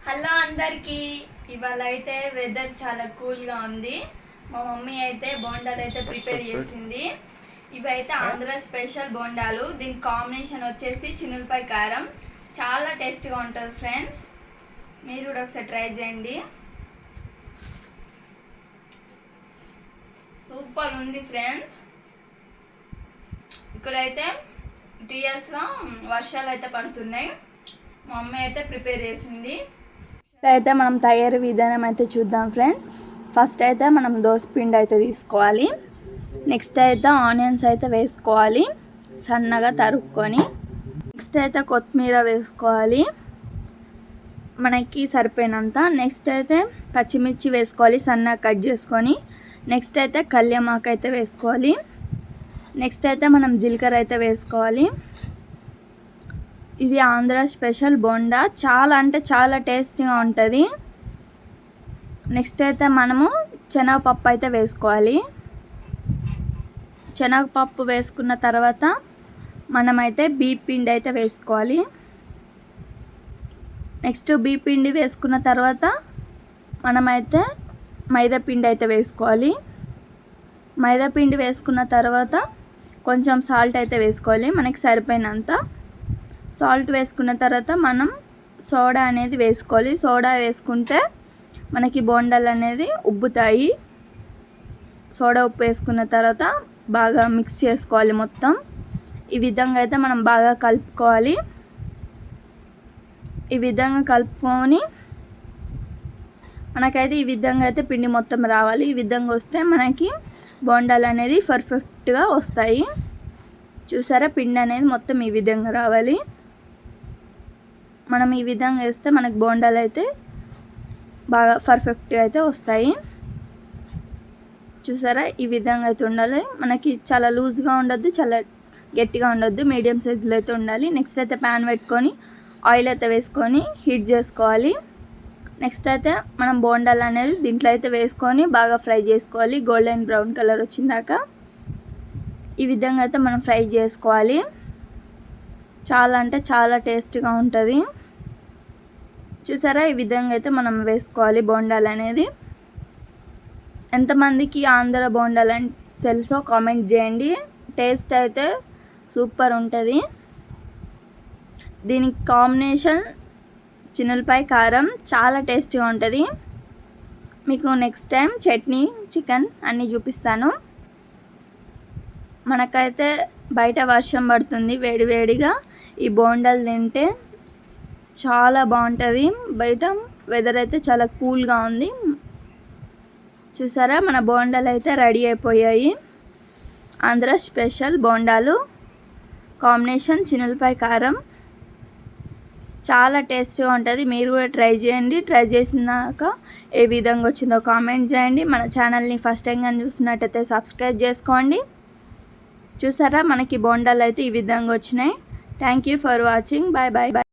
Hello అందరికీ. ఇవాళ అయితే వెదర్ చాలా కూల్గా ఉంది. మా మమ్మీ అయితే బోండాలు అయితే ప్రిపేర్ చేసింది. ఇవైతే ఆంధ్ర స్పెషల్ బోండాలు. దీని కాంబినేషన్ వచ్చేసి చిన్నులపాయ కారం. చాలా టేస్ట్గా ఉంటుంది ఫ్రెండ్స్. మీరు కూడా ఒకసారి ట్రై చేయండి. సూపర్ ఉంది ఫ్రెండ్స్. ఇక్కడైతే టీఎస్లో వర్షాలు అయితే పడుతున్నాయి. మా మమ్మీ అయితే ప్రిపేర్ చేసింది. అయితే మనం తయారీ విధానం అయితే చూద్దాం ఫ్రెండ్స్. ఫస్ట్ అయితే మనం దోసపిండి అయితే తీసుకోవాలి. నెక్స్ట్ అయితే ఆనియన్స్ అయితే వేసుకోవాలి సన్నగా తరుక్కొని. నెక్స్ట్ అయితే కొత్తిమీర వేసుకోవాలి మనకి సరిపోయినంత. నెక్స్ట్ అయితే పచ్చిమిర్చి వేసుకోవాలి సన్నగా కట్ చేసుకొని. నెక్స్ట్ అయితే కళ్యామాకు అయితే వేసుకోవాలి. నెక్స్ట్ అయితే మనం జీలకర్ర అయితే వేసుకోవాలి. ఇది ఆంధ్ర స్పెషల్ బోండా. చాలా అంటే చాలా టేస్టీగా ఉంటుంది. నెక్స్ట్ అయితే మనము శనగపప్పు అయితే వేసుకోవాలి. శనగపప్పు వేసుకున్న తర్వాత మనమైతే బియ్యం పిండి అయితే వేసుకోవాలి. నెక్స్ట్ బియ్యం పిండి వేసుకున్న తర్వాత మనమైతే మైదా పిండి అయితే వేసుకోవాలి. మైదా పిండి వేసుకున్న తర్వాత కొంచెం సాల్ట్ అయితే వేసుకోవాలి మనకి సరిపోయినంత. సాల్ట్ వేసుకున్న తర్వాత మనం సోడా అనేది వేసుకోవాలి. సోడా వేసుకుంటే మనకి బోండాలు అనేది ఉబ్బుతాయి. సోడా ఉప్పు వేసుకున్న తర్వాత బాగా మిక్స్ చేసుకోవాలి మొత్తం. ఈ విధంగా అయితే మనం బాగా కలుపుకోవాలి. ఈ విధంగా కలుపుకొని మనకైతే ఈ విధంగా అయితే పిండి మొత్తం రావాలి. ఈ విధంగా వస్తే మనకి బోండాలు అనేది పర్ఫెక్ట్గా వస్తాయి. చూసారా, పిండి అనేది మొత్తం ఈ విధంగా రావాలి. మనం ఈ విధంగా వేస్తే మనకు బోండాలు అయితే బాగా పర్ఫెక్ట్గా అయితే వస్తాయి. చూసారా, ఈ విధంగా అయితే ఉండాలి. మనకి చాలా లూజ్గా ఉండొద్దు, చాలా గట్టిగా ఉండొద్దు, మీడియం సైజులో అయితే ఉండాలి. నెక్స్ట్ అయితే ప్యాన్ పెట్టుకొని ఆయిల్ అయితే వేసుకొని హీట్ చేసుకోవాలి. నెక్స్ట్ అయితే మనం బోండాలు అనేది దీంట్లో అయితే వేసుకొని బాగా ఫ్రై చేసుకోవాలి. గోల్డెన్ బ్రౌన్ కలర్ వచ్చిందాక ఈ విధంగా అయితే మనం ఫ్రై చేసుకోవాలి. చాలా అంటే చాలా టేస్ట్గా ఉంటుంది. చూసారా, ఈ విధంగా అయితే మనం వేసుకోవాలి బోండాలు అనేది. ఎంతమందికి ఆంధ్ర బోండాలు అని తెలుసో కామెంట్ చేయండి. టేస్ట్ అయితే సూపర్ ఉంటుంది. దీనికి కాంబినేషన్ చిన్నులపాయ కారం చాలా టేస్టీగా ఉంటుంది. మీకు నెక్స్ట్ టైం చట్నీ చికెన్ అన్నీ చూపిస్తాను. మనకైతే బయట వర్షం పడుతుంది. వేడివేడిగా ఈ బోండాలు తింటే చాలా బాగుంటుంది. బయట వెదర్ అయితే చాలా కూల్గా ఉంది. చూసారా, మన బోండాలు అయితే రెడీ అయిపోయాయి. ఆంధ్ర స్పెషల్ బోండాలు కాంబినేషన్ చిన్నులపాయ కారం చాలా టేస్టీగా ఉంటుంది. మీరు కూడా ట్రై చేయండి. ట్రై చేసినాక ఏ విధంగా వచ్చిందో కామెంట్ చేయండి. మన ఛానల్ని ఫస్ట్ టైం కానీ చూసినట్టయితే సబ్స్క్రైబ్ చేసుకోండి. చూసారా, మనకి బోండాలు అయితే ఈ విధంగా వచ్చినాయి. Thank you for watching. Bye bye.